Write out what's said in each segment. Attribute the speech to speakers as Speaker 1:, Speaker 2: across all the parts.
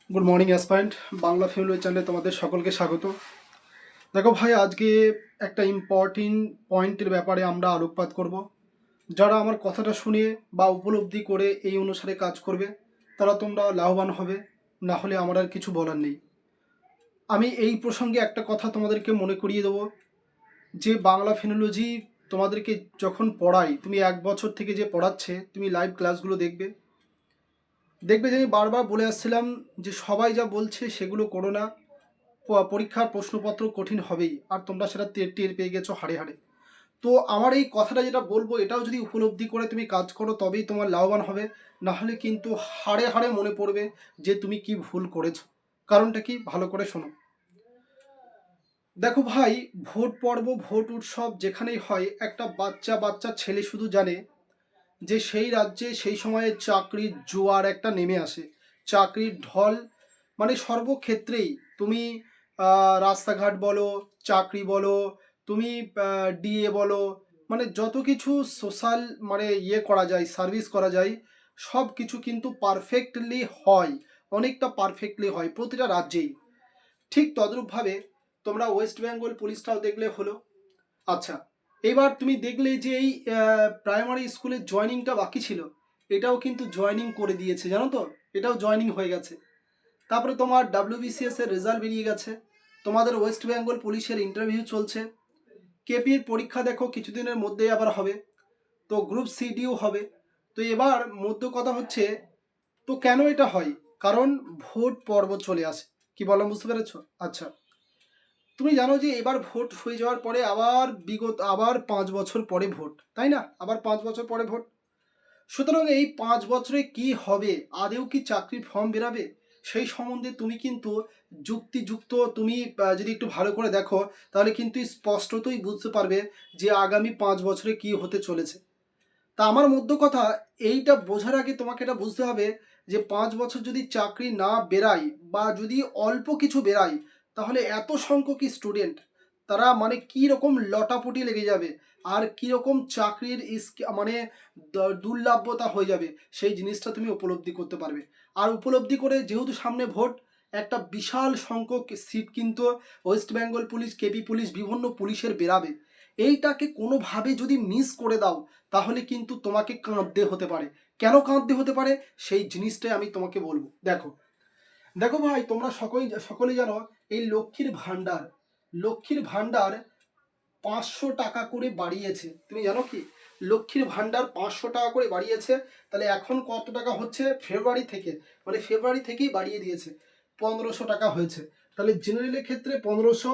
Speaker 1: Good morning aspirant Bangla film চ্যানেলে তোমাদের সকলকে স্বাগত। দেখো ভাই, আজকে একটা ইম্পর্টেন্ট পয়েন্টের ব্যাপারে আমরা আলোকপাত করব। যারা আমার কথাটা শুনে বা উপলব্ধি করে এই অনুসারে কাজ করবে তারা তোমরা লাভবান হবে, না হলে আমার আর কিছু বলার নেই। আমি এই প্রসঙ্গে একটা কথা তোমাদেরকে মনে করিয়ে দেবো, যে বাংলা ফিনোলজি তোমাদেরকে যখন পড়াই, তুমি 1 বছর থেকে যে পড়াচ্ছে, তুমি লাইভ ক্লাসগুলো দেখবে দেখবে যে আমি বারবার বলে আসছিলাম যে সবাই যা বলছে সেগুলো করো না। পরীক্ষার প্রশ্নপত্র কঠিন হবেই, আর তোমরা সেটা টের পেয়ে গেছো হাড়ে হাড়ে। তো আমার এই কথাটা যেটা বলবো, এটাও যদি উপলব্ধি করে তুমি কাজ করো তবেই তোমার লাভবান হবে, না হলে কিন্তু হাড়ে হাড়ে মনে পড়বে যে তুমি কি ভুল করেছো। কারণটা কি, ভালো করে শোনো। দেখো ভাই, ভোট পর্ব, ভোট উৎসব যেখানেই হয়, একটা বাচ্চা বাচ্চা ছেলে শুধু জানে যে সেই রাজ্যে সেই সময়ে চাকরির জোয়ার একটা নেমে আসে, চাকরির ঢল। মানে সর্বক্ষেত্রেই তুমি রাস্তাঘাট বলো, চাকরি বলো, তুমি ডিএ বলো, মানে যত কিছু সোশ্যাল মানে করা যায়, সার্ভিস করা যায়, সব কিছু কিন্তু পারফেক্টলি হয়, অনেকটা পারফেক্টলি হয় প্রতিটা রাজ্যেই। ঠিক তদ্রূপভাবে তোমরা ওয়েস্ট বেঙ্গল পুলিশটাও দেখলে হলো। আচ্ছা, এবার তুমি দেখলে যে এই প্রাইমারি স্কুলের জয়নিংটা বাকি ছিল, এটাও কিন্তু জয়নিং করে দিয়েছে, জানো তো, এটাও জয়নিং হয়ে গেছে। তারপরে তোমার ডাব্লিউবিসিএস এর রেজাল্ট বেরিয়ে গেছে, তোমাদের ওয়েস্ট বেঙ্গল পুলিশের ইন্টারভিউ চলছে, কেপির পরীক্ষা দেখো কিছুদিনের মধ্যেই আবার হবে, তো গ্রুপ সিডিও হবে। তো এবার মধ্য কথা হচ্ছে, তো কেন এটা হয়? কারণ ভোট পর্ব চলে আসে। কি বললাম, বুঝতে পেরেছ? আচ্ছা, তুমি জানো যে এবার ভোট হয়ে যাওয়ার পরে আবার 5 বছর পরে ভোট, তাই না? আবার 5 বছর পরে ভোট। সুতরাং এই 5 বছরে কি হবে, আদেও কি চাকরির ফর্ম বেরাবে, সেই সম্বন্ধে তুমি কিন্তু যুক্তিযুক্ত, তুমি যদি একটু ভালো করে দেখো তাহলে কিন্তু স্পষ্টতই বুঝতে পারবে যে আগামী 5 বছরে কি হতে চলেছে। তা আমার মধ্য কথা, এইটা বোঝার আগে তোমাকে এটা বুঝতে হবে যে 5 বছর যদি চাকরি না বেরায়, বা যদি অল্প কিছু বেরায়, তাহলে এত সংখ্যক স্টুডেন্ট তারা মানে কী রকম লটাপটি লেগে যাবে, আর কীরকম চাকরির মানে দুর্লভ্যতা হয়ে যাবে, সেই জিনিসটা তুমি উপলব্ধি করতে পারবে। আর উপলব্ধি করে, যেহেতু সামনে ভোট, একটা বিশাল সংখ্যক সিট কিন্তু West Bengal police, KP police, বিভিন্ন পুলিশের বেরাবে। এইটাকে কোনোভাবে যদি মিস করে দাও, তাহলে কিন্তু তোমাকে কাঁদতে হতে পারে। কেন কাঁদতে হতে পারে, সেই জিনিসটাই আমি তোমাকে বলবো। দেখো দেখো ভাই, তোমরা সকলেই জানো এই লক্ষ্মীর ভাণ্ডার 500 টাকা করে বাড়িয়েছে। তুমি জানো কি, লক্ষ্মীর ভাণ্ডার 500 টাকা করে বাড়িয়েছে। তাহলে এখন কত টাকা হচ্ছে? ফেব্রুয়ারি থেকে, মানে ফেব্রুয়ারি থেকেই বাড়িয়ে দিয়েছে, 1500 টাকা হয়েছে। তাহলে জেনারেলের ক্ষেত্রে 1500,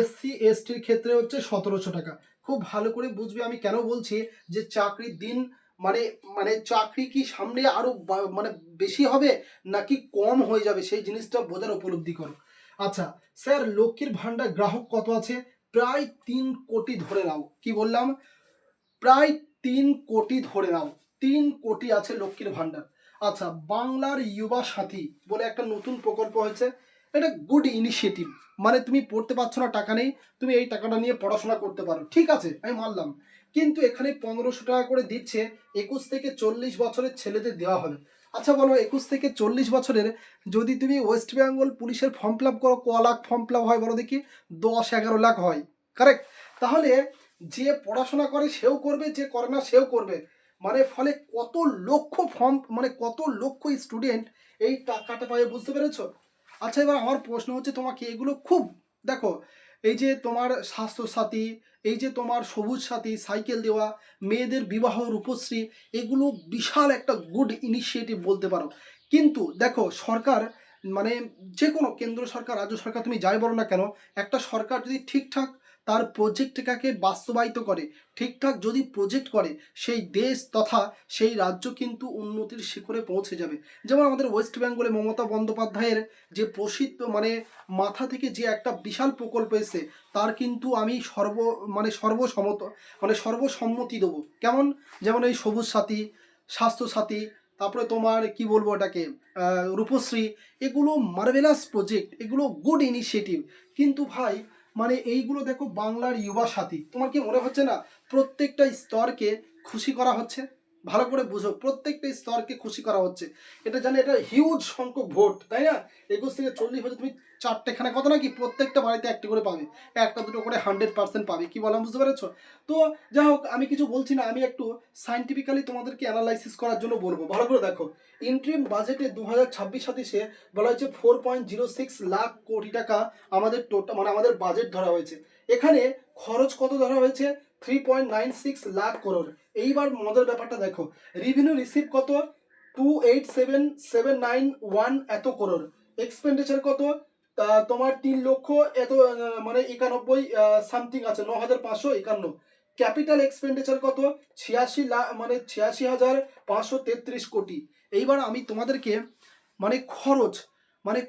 Speaker 1: SC STর ক্ষেত্রে হচ্ছে 1700 টাকা। খুব ভালো করে বুঝবে আমি কেন বলছি যে চাকরির দিন মানে মানে চাকরি কি সামনে আরো মানে বেশি হবে নাকি কম হয়ে যাবে, সেই জিনিসটা বোঝার উপলব্ধি করো। আচ্ছা স্যার, লক্ষ্মীর ভাণ্ডার গ্রাহক কত আছে? প্রায় 3 কোটি ধরে নাও। কি বললাম? প্রায় 3 কোটি ধরে নাও, 3 কোটি আছে লক্ষ্মীর ভাণ্ডার। আচ্ছা, বাংলার যুবা সাথী বলে একটা নতুন প্রকল্প হয়েছে, এটা গুড ইনিশিয়েটিভ। মানে তুমি পড়তে পারছো না, টাকা নেই, তুমি এই টাকাটা নিয়ে পড়াশোনা করতে পারো, ঠিক আছে, আমি মানলাম। কিন্তু এখানে 1500 টাকা করে দিচ্ছে 21 থেকে 40 বছরের ছেলেদের দেওয়া হবে। আচ্ছা বলো, 21 থেকে 40 বছরের যদি তুমি ওয়েস্ট বেঙ্গল পুলিশের ফর্ম ফিল আপ করো, ক লাখ ফর্ম ফিল আপ হয় বলো দেখি? 10-11 লাখ হয়, কারেক্ট? তাহলে যে পড়াশোনা করে সেও করবে, যে করে না সেও করবে। মানে ফলে কত লক্ষ ফর্ম, মানে কত লক্ষ স্টুডেন্ট এই টাকাটা পাবে, বুঝতে পেরেছো? আচ্ছা, এবার আমার প্রশ্ন হচ্ছে তোমাকে, এগুলো খুব দেখো, এই যে তোমার স্বাস্থ্যসাথী, এই যে তোমার সবুজ সাথী, সাইকেল দেওয়া, মেয়েদের বিবাহ রূপশ্রী, এগুলো বিশাল একটা গুড ইনিশিয়েটিভ বলতে পারো। কিন্তু দেখো সরকার, মানে যে কোনো কেন্দ্র সরকার, রাজ্য সরকার, তুমি যাই বলো না কেন, একটা সরকার যদি ঠিকঠাক তার প্রজেক্টটাকে বাস্তবায়িত করে, ঠিকঠাক যদি প্রজেক্ট করে, সেই দেশ তথা সেই রাজ্য কিন্তু উন্নতির শিখরে পৌঁছে যাবে। যেমন আমাদের ওয়েস্ট বেঙ্গলে মমতা বন্দ্যোপাধ্যায়ের যে প্রসিদ্ধ মানে মাথা থেকে যে একটা বিশাল প্রকল্প এসেছে, তার কিন্তু আমি সর্বসম্মতি দেবো। কেমন? যেমন এই সবুজ সাথী, স্বাস্থ্যসাথী, তারপরে তোমার কি বলবো ওটাকে, রূপশ্রী, এগুলো মার্ভেলাস প্রজেক্ট, এগুলো গুড ইনিশিয়েটিভ। কিন্তু ভাই, মানে এইগুলো দেখো, বাংলার যুবা সাথী, তোমার কি মনে হচ্ছে না প্রত্যেকটা স্তরকে খুশি করা হচ্ছে? ভালো করে বুঝো, প্রত্যেকটা স্তরকে খুশি করা হচ্ছে। এটা জানে, এটা হিউজ সংখ্যক ভোট, তাই না? 21 থেকে 40 বছর তুমি চারটেখানে কত নাকি প্রত্যেকটা বাড়িতে একটি করে পাবে, একটা দুটো করে 100% পাবে। কি বললাম বুঝতে পেরেছো? তো যাই হোক, আমি কিছু বলছি না, আমি একটু সাইন্টিফিক্যালি তোমাদেরকে অ্যানালাইসিস করার জন্য বলবো। ভালো করে দেখো, ইন্টারিম বাজেটে 2026-27 বলা হয়েছে 4.06 লাখ কোটি টাকা আমাদের টোটাল মানে আমাদের বাজেট ধরা হয়েছে। এখানে খরচ কত ধরা হয়েছে? 3.96 লাখ করোড়। এইবার মজার ব্যাপারটা দেখো, রেভিনিউ রিসিভ কত? 287,791 এত করোড়। এক্সপেন্ডিচার কত? তোমার 3 লক্ষ এত মানে 91 সামথিং আছে, 9,551। ক্যাপিটাল এক্সপেন্ডিচার কত? 86 লাখ মানে 86,533 কোটি। এইবার আমি তোমাদেরকে মানে খরচ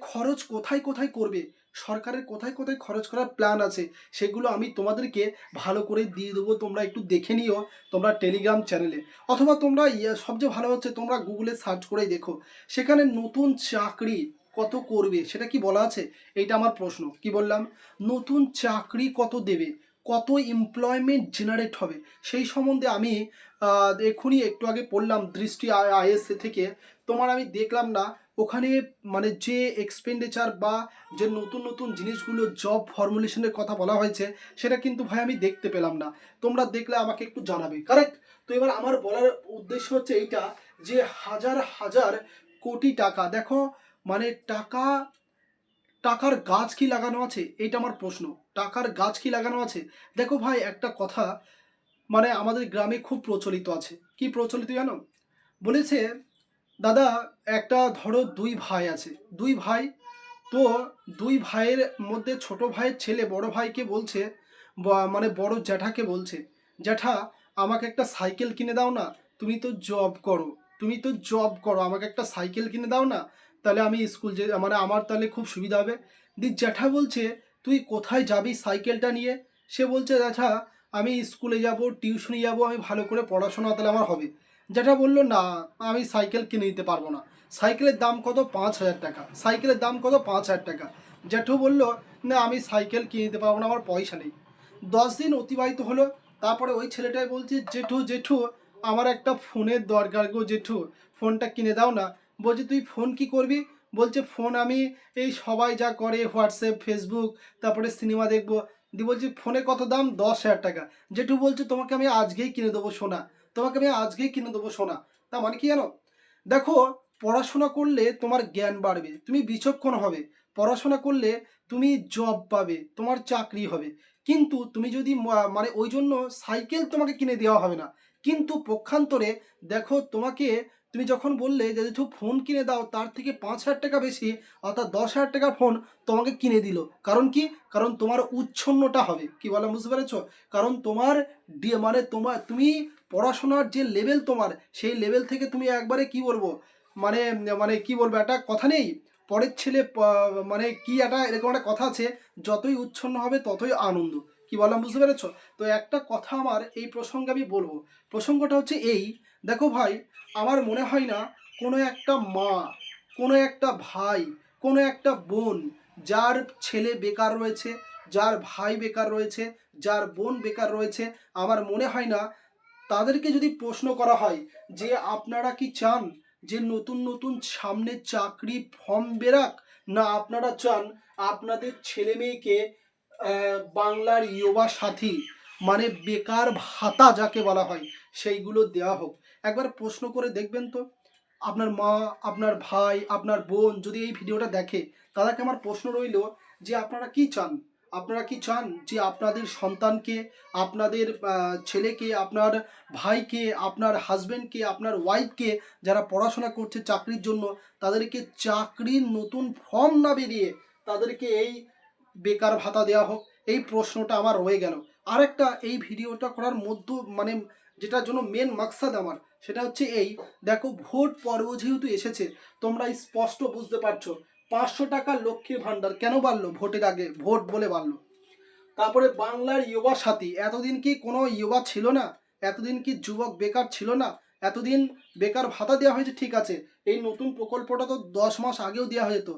Speaker 1: খরচ কোথায় কোথায় করবে, সরকারের কোথায় কোথায় খরচ করার প্ল্যান আছে, সেগুলো আমি তোমাদেরকে ভালো করে দিয়ে দেবো। তোমরা একটু দেখে নিও তোমরা টেলিগ্রাম চ্যানেলে, অথবা তোমরা সবচেয়ে ভালো হচ্ছে তোমরা গুগলে সার্চ করেই দেখো, সেখানে নতুন চাকরি কত করবে সেটা কি বলা আছে। এইটা আমার প্রশ্ন। কি বললাম? নতুন চাকরি কত দেবে, কত এমপ্লয়মেন্ট জেনারেট হবে, সেই সম্বন্ধে আমি এক্ষুনি একটু আগে পড়লাম দৃষ্টি আইএসএ থেকে। তোমার আমি দেখলাম না ওখানে মানে যে এক্সপেন্ডিচার বা যে নতুন নতুন জিনিসগুলো জব ফর্মুলেশনের কথা বলা হয়েছে, সেটা কিন্তু ভাই আমি দেখতে পেলাম না। তোমরা দেখলে আমাকে একটু জানাবে, কারেক্ট? তো এবার আমার বলার উদ্দেশ্য হচ্ছে এইটা, যে হাজার হাজার কোটি টাকা দেখো, মানে টাকার গাছ কি লাগানো আছে, এইটা আমার প্রশ্ন। টাকার গাছ কি লাগানো আছে? দেখো ভাই, একটা কথা মানে আমাদের গ্রামে খুব প্রচলিত আছে। কি প্রচলিত জানো? বলেছে, দাদা একটা ধরো দুই ভাই আছে, দুই ভাই। তো দুই ভাইয়ের মধ্যে ছোট ভাইয়ের ছেলে বড় ভাইকে বলছে, মানে বড় জ্যাঠাকে বলছে, জ্যাঠা আমাকে একটা সাইকেল কিনে দাও না, তুমি তো জব করো, আমাকে একটা সাইকেল কিনে দাও না, তাহলে আমি স্কুল যে মানে আমার তাহলে খুব সুবিধা হবে। জ্যাঠা বলছে, তুই কোথায় যাবি সাইকেলটা নিয়ে? সে বলছে, জ্যাঠা আমি স্কুলে যাব, টিউশনে যাব, আমি ভালো করে পড়াশোনা তাহলে আমার হবে। জ্যাঠা বলল, না আমি সাইকেল কিনে দিতে পারবো না। সাইকেলের দাম কত? 5,000 টাকা। সাইকেলের দাম কত? 5,000 টাকা। জ্যাঠু বলল, না আমি সাইকেল কিনে দিতে পারবো না, আমার পয়সা নেই। 10 দিন অতিবাহিত হলো। তারপরে ওই ছেলেটাই বলছে, জেঠু জেঠু আমার একটা ফোনের দরকার গো জেঠু, ফোনটা কিনে দাও না। বলছে, তুই ফোন কি করবি? বলছে, ফোন আমি এই সবাই যা করে হোয়াটসঅ্যাপ ফেসবুক, তারপরে সিনেমা দেখবো। বলছি, ফোনের কত দাম? 10,000 টাকা। জেঠু বলছে, তোমাকে আমি আজকেই কিনে দেবো সোনা, তোমাকে আমি আজকেই কিনে দেবো সোনা। তা মানে কি জানো? দেখো, পড়াশোনা করলে তোমার জ্ঞান বাড়বে, তুমি বিচক্ষণ হবে। পড়াশোনা করলে তুমি জব পাবে, তোমার চাকরি হবে। কিন্তু তুমি যদি মানে ওই জন্য সাইকেল তোমাকে কিনে দেওয়া হবে না। কিন্তু পক্ষান্তরে দেখো, তুমি যখন বললে যে যেহেতু ফোন কিনে দাও, তার থেকে 5,000 টাকা বেশি, অর্থাৎ 10,000 টাকার ফোন তোমাকে কিনে দিল। কারণ কি? কারণ তোমার উচ্ছন্নটা হবে। কি বলা বুঝতে পেরেছো? কারণ তোমার মানে তুমি পড়াশোনার যে লেভেল তোমার, সেই লেভেল থেকে তুমি একবারে কি বলবো, মানে মানে কি বলবো, একটা কথা নেই, পরের ছেলে মানে কি একটা এরকম একটা কথা আছে, যতই উচ্ছন্ন হবে ততই আনন্দ। কি বললাম বুঝতে পেরেছো? তো একটা কথা আমার এই প্রসঙ্গে আমি বলবো। প্রসঙ্গটা হচ্ছে এই, দেখো ভাই, আমার মনে হয় না কোনো একটা মা, কোনো একটা ভাই, কোনো একটা বোন, যার ছেলে বেকার রয়েছে, যার ভাই বেকার রয়েছে, যার বোন বেকার রয়েছে, আমার মনে হয় না তাদেরকে যদি প্রশ্ন করা হয় যে আপনারা কি চান যে নতুন নতুন সামনে চাকরি ফর্ম বেরাক, না আপনারা চান আপনাদের ছেলে মেয়েকে বাংলার ইউবা সাথী মানে বেকার ভাতা যাকে বলা হয় সেইগুলো দেওয়া হোক? একবার প্রশ্ন করে দেখবেন তো। আপনার মা, আপনার ভাই, আপনার বোন যদি এই ভিডিওটা দেখে, তাদেরকে আমার প্রশ্ন রইল যে আপনারা কি চান? আপনারা কি চান যে আপনাদের সন্তানকে, আপনাদের ছেলেকে, আপনার ভাইকে, আপনার হাজবেন্ডকে, আপনার ওয়াইফকে, যারা পড়াশোনা করছে চাকরির জন্য, তাদেরকে চাকরির নতুন ফর্ম না বেরিয়ে তাদেরকে এই বেকার ভাতা দেওয়া হোক? এই প্রশ্নটা আমার রয়ে গেল। আরেকটা, এই ভিডিওটা করার মানে যেটার জন্য মেন মাকসাদ আমার, সেটা হচ্ছে এই, দেখো ভোট পর্ব যেহেতু এসেছে, তোমরা স্পষ্ট বুঝতে পারছো 500 টাকা লক্ষ্মীর ভাণ্ডার কেন বাড়লো? ভোটের আগে ভোট বলে বাড়লো। তারপরে বাংলার যুবা সাথী, এতদিন কি কোনো যুবা ছিল না? এতদিন কি যুবক বেকার ছিল না? এতদিন বেকার ভাতা দেওয়া হয়েছে, ঠিক আছে, এই নতুন প্রকল্পটা তো 10 মাস আগেও দেওয়া হয়ে যেত,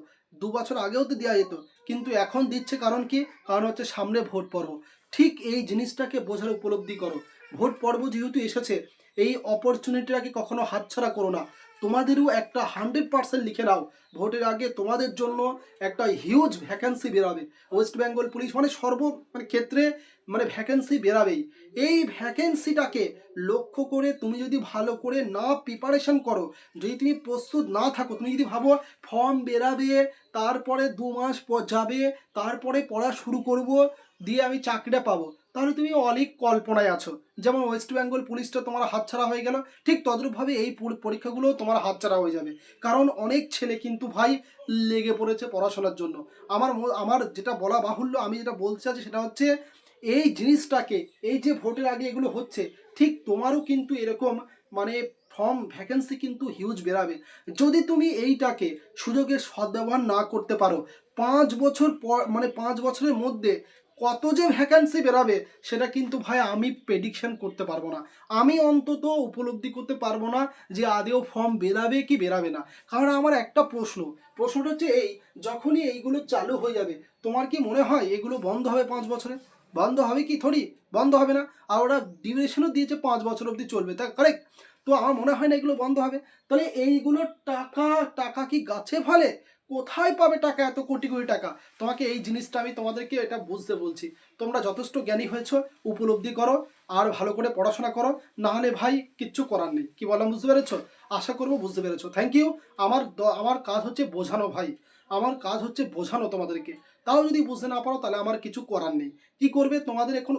Speaker 1: 2 বছর আগেও তো দেওয়া যেত, কিন্তু এখন দিচ্ছে কারণ কি? কারণ হচ্ছে সামনে ভোট পর্ব। ঠিক এই জিনিসটাকে বোঝার উপলব্ধি করো। ভোট পর্ব যেহেতু এসেছে, এই অপরচুনিটিটাকে কখনো হাতছাড়া করো না। তোমাদেরও একটা 100% লিখে নাও, ভোটের আগে তোমাদের জন্য একটা হিউজ ভ্যাকেন্সি বেরাবে। ওয়েস্ট বেঙ্গল পুলিশ মানে মানে ক্ষেত্রে মানে ভ্যাকেন্সি বেরাবেই। এই ভ্যাকেন্সিটাকে লক্ষ্য করে তুমি যদি ভালো করে না প্রিপারেশন করো, যদি তুমি প্রস্তুত না থাকো, তুমি যদি ভাবো ফর্ম বেরাবে, তারপরে 2 মাস পর যাবে, তারপরে পড়া শুরু করব, দিয়ে আমি চাকরিটা পাবো, তাহলে তুমি অনেক কল্পনায় আছো। যেমন ওয়েস্ট বেঙ্গল পুলিশটা তোমার হাতছাড়া হয়ে গেল, ঠিক তদ্রূপভাবে এই পরীক্ষাগুলো তোমার হাতছাড়া হয়ে যাবে। কারণ অনেক ছেলে কিন্তু ভাই লেগে পড়েছে পড়াশোনার জন্য। আমার যেটা বলা বাহুল্য, আমি যেটা বলতে চাচ্ছি সেটা হচ্ছে এই জিনিসটাকে, এই যে ভোটের আগে এগুলো হচ্ছে, ঠিক তোমারও কিন্তু এরকম মানে ফর্ম ভ্যাকেন্সি কিন্তু হিউজ বেরাবে। যদি তুমি এইটাকে সুযোগের সদ্ব্যবহার না করতে পারো, 5 বছর পর মানে 5 বছরের মধ্যে কত যে ভ্যাকেন্সি বেরাবে সেটা কিন্তু ভাই আমি প্রেডিকশন করতে পারবো না। আমি অন্তত উপলব্ধি করতে পারবো না যে আদেও ফর্ম বেরাবে কি বেরাবে না। কারণ আমার একটা প্রশ্নটা হচ্ছে এই, যখনই এইগুলো চালু হয়ে যাবে, তোমার কি মনে হয় এগুলো বন্ধ হবে 5 বছরে? বন্ধ হবে কি? থোড়ি বন্ধ হবে না। আর ওরা ডিউরেশনও দিয়েছে 5 বছর অবধি চলবে, তা কারেক্ট? তো আমার মনে হয় না এগুলো বন্ধ হবে। তাহলে এইগুলো টাকা, টাকা কি গাছে ফলে? কোথায় পাবে টাকা, এত কোটি কোটি টাকা? তোমাকে এই জিনিসটা আমি তোমাদেরকে এটা বুঝতে বলছি। তোমরা যথেষ্ট জ্ঞানী হয়েছো, উপলব্ধি করো আর ভালো করে পড়াশোনা করো, না হলে ভাই কিচ্ছু করার নেই। কি বললাম বুঝতে পেরেছো? আশা করবো বুঝতে পেরেছো। Thank you. আমার কাজ হচ্ছে বোঝানো ভাই, আমার কাজ হচ্ছে বোঝানো তোমাদেরকে। তাও যদি বুঝতে না পারো তাহলে আমার কিছু করার নেই। কি করবে তোমাদের এখন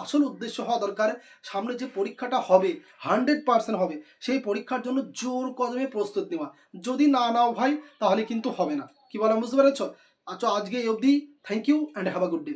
Speaker 1: আসল উদ্দেশ্য হওয়া দরকার, সামনে যে পরীক্ষাটা হবে 100% হবে, সেই পরীক্ষার জন্য জোর কদমে প্রস্তুত নেওয়া। যদি না নাও ভাই তাহলে কিন্তু হবে না। কি বললাম বুঝতে পেরেছো? আচ্ছা, আজকে এই অবধি। Thank you and have a good day.